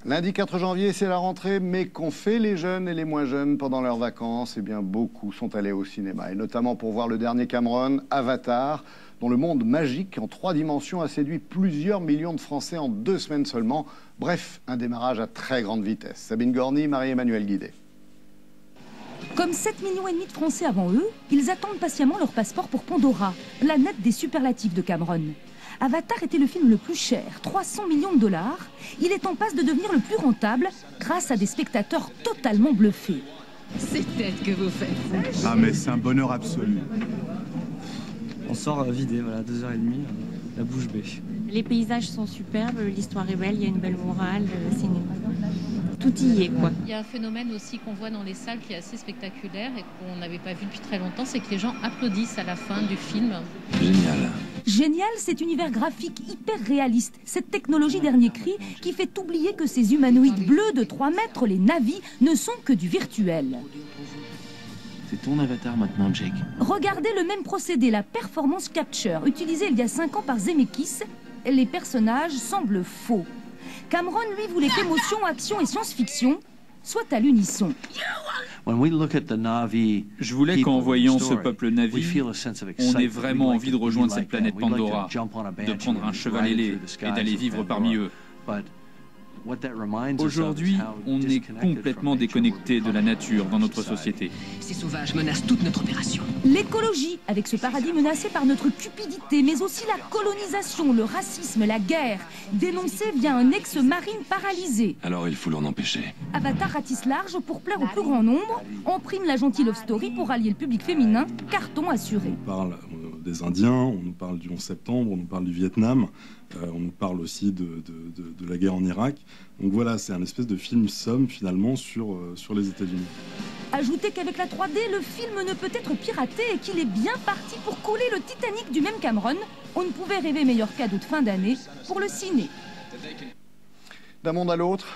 Lundi 4 janvier, c'est la rentrée, mais qu'ont fait les jeunes et les moins jeunes pendant leurs vacances? Eh bien, beaucoup sont allés au cinéma, et notamment pour voir le dernier Cameron, Avatar, dont le monde magique en 3 dimensions a séduit plusieurs millions de Français en 2 semaines seulement. Bref, un démarrage à très grande vitesse. Sabine Gorny, Marie-Emmanuelle Guidet. Comme 7,5 millions de Français avant eux, ils attendent patiemment leur passeport pour Pandora, planète des superlatifs de Cameron. Avatar était le film le plus cher, 300 millions de $. Il est en passe de devenir le plus rentable grâce à des spectateurs totalement bluffés. Ces têtes que vous faites. Ah mais c'est un bonheur absolu. On sort vidé, voilà, 2h30, la bouche bée. Les paysages sont superbes, l'histoire est belle, il y a une belle morale, tout y est, quoi. Il y a un phénomène aussi qu'on voit dans les salles qui est assez spectaculaire et qu'on n'avait pas vu depuis très longtemps, c'est que les gens applaudissent à la fin du film. Génial. Génial, cet univers graphique hyper réaliste, cette technologie dernier cri qui fait oublier que ces humanoïdes bleus de 3 mètres, les Na'vi, ne sont que du virtuel. C'est ton avatar maintenant, Jake. Regardez le même procédé, la performance capture, utilisée il y a 5 ans par Zemeckis. Les personnages semblent faux. Cameron, lui, voulait qu'émotion, action et science-fiction soient à l'unisson. Je voulais qu'en voyant ce peuple Na'vi, on ait vraiment envie de rejoindre cette planète Pandora, de prendre un cheval ailé et d'aller vivre parmi eux. Aujourd'hui, on est complètement déconnecté de la nature dans notre société. Ces sauvages menacent toute notre opération. L'écologie, avec ce paradis menacé par notre cupidité, mais aussi la colonisation, le racisme, la guerre, dénoncée via un ex-marine paralysé. Alors il faut l'en empêcher. Avatar ratisse large pour plaire au plus grand nombre, en prime la gentille love story pour allier le public féminin, carton assuré. On parle des Indiens, on nous parle du 11 septembre, on nous parle du Vietnam, on nous parle aussi de la guerre en Irak. Donc voilà, c'est un espèce de film somme finalement sur les États-Unis. Ajoutez qu'avec la 3D, le film ne peut être piraté et qu'il est bien parti pour couler le Titanic du même Cameron. On ne pouvait rêver meilleur cadeau de fin d'année pour le ciné. D'un monde à l'autre,